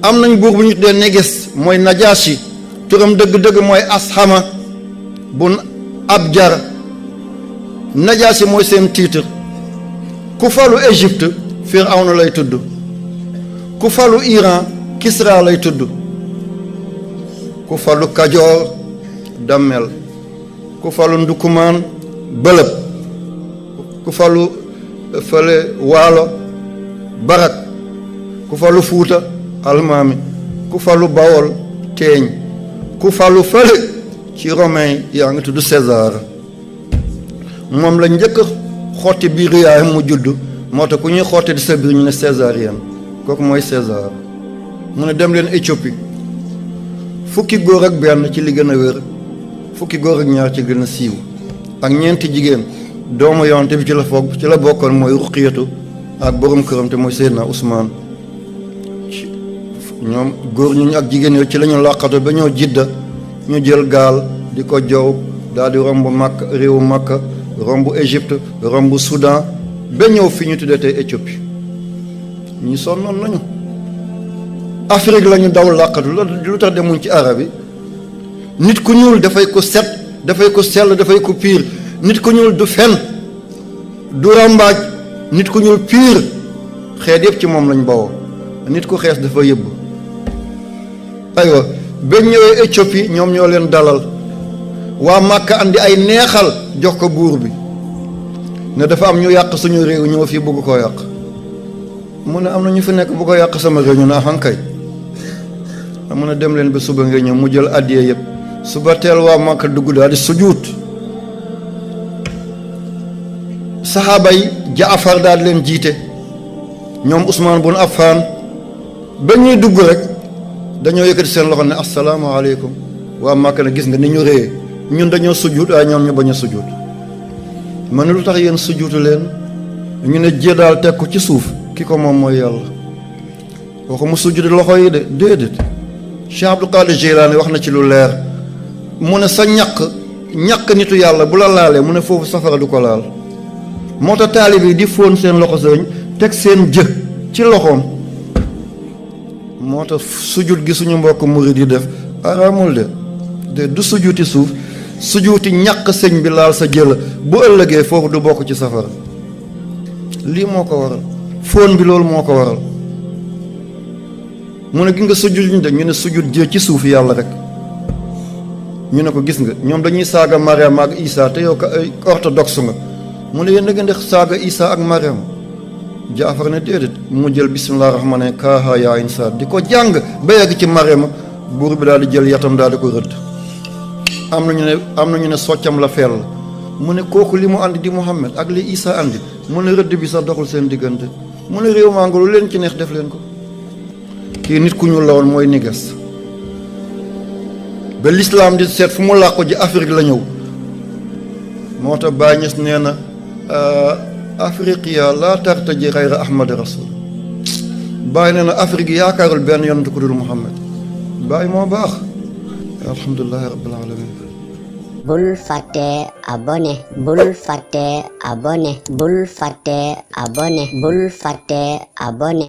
am nañ buur bu ñu tuddee Néges mooy Najaasi turam dëgg-dëgg mooy Ashama bun Abjar. Najaasi mooy seen titre. ku falu Égypte Firawna lay tudd, ku falu Iran Kisra lay tudd, ku falu Kajoor Dammel, ku falu Ndukumaan Bëlëb, ku falu fële Waalo Barak, ku falu Fuuta Almaami, ku falu Bawol Teeñ, ku falu fële ci romain yaa ngi tudd César. moom la njëkk xotti biir yaayam mu judd, moo tax ku ñuy xotti di sa biir ñu ne césarienne, kooku mooy César. mu ne dem leen Éthiopie, fukki góor ak benn ci li gën a wér, fukki góor ak ñaar ci gën a siiw, ak ñeenti jigéen doomu yonte bi ci la foog ci la bokkoon mooy Ruqiyatu ak borom këram te mooy Seydina Ousmane. ñoom góor ñu ak jigéen yooyu ci la ñu làqatu ba ñëw Jidda, ñu jël gaal di ko jow daal di romb Makka, réewu Makka, romb Égypte, romb Soudan ba ñëw fi ñu tuddee tey Éthiopie. ñu sonnoon nañu. Afrique la ñu daw làqatu lu tax demuñ ci arab yi. nit ku ñuul dafay ko set, dafay ko sell, dafay ko piir. nit ku ñuul du fen du rambaaj, nit ku ñuul piir. xeet yëpp ci moom lañ bawoo. nit ku xees dafa yëbb. aywa ba ñëwee Éthiopie ñoom ñoo leen dalal. waa Màkka andi ay neexal jox ko buur bi ne dafa am ñu yàq suñu réew ñoo fii bëgg koo yàq. mu ne am na ñu fi nekk bu ko yàq sama réew ñu ne axankay. mu ne dem leen ba suba nga ñëw mu jël addiye yëpp. suba teel waa Màkka dugg daal di sujuut. saxaaba yi Jaafar daal di leen jiite ñoom Ousmane bun Affan. ba ñuy dugg rek dañoo yëkkati seen loxo ne asalaamaaleykum. waa Màkka ne gis nga ni ñu réyee ñun dañoo sujjuut waaye ñoom ñu bañ a sujjuut. ma ne lu tax yéen sujjuutu leen. ñu ne jé daal teg ko ci suuf ki ko moom mooy yàlla. waxu mu sujjuut loxo yi de déedéet. Cheikh Abdul Qadir Jilani wax na ci lu leer. mu ne sa ñàkk nitu yàlla bu la laalee mu ne foofu safara du ko laal. moo tax taalib yi di fóon seen loxo sëriñ teg seen jë ci loxoom. moo tax sujjuut gi suñu mbokk murid yi def araamul de du sujjuuti suuf, sujjuuti ñàkk sëñ bi laal sa jëla bu ëllëgee foofu du bokk ci safara. lii moo ko waral fóon bi loolu moo ko waral. mu ne gi nga sujjuut ñu de ñu ne sujjuut jë ci suuf yàlla rek. ñu ne ko gis nga ñoom dañuy saaga Mariam ak Isa te yow ko ay orthodoxe nga. mu ne yéen da ngeen di saaga Isa ak Mariam. Jaafar ne déedéet mu jël bisimilah rahmaani kaaha yaa insaat di ko jàng ba yegg ci Mariama. buur bi daal di jël yatam daal di ko rëdd. am na ñu ne soccam la fel. mu ne kooku li mu andi di Muhammad ak li Isa andi mu ne rëdd bi sax doxul seen diggante. mu ne réew maa lu leen ci neex def leen ko. kii nit ku ñuul la woon mooy Néges. ba lislaam di seet fu mu làqu ji Afrique la ñëw. moo tax Baay Ñas nee na afriqiya laa tartaji xayra ahmad rasul. Baay nee na Afrique yaakaarul benn yonent ku dul Muhammad. Baay moo baax. alhamdulillahi rabbil alamin. bul fàtte abonné. bul fàtte abonné. bul fàtte abonné. bul fàtte abonné.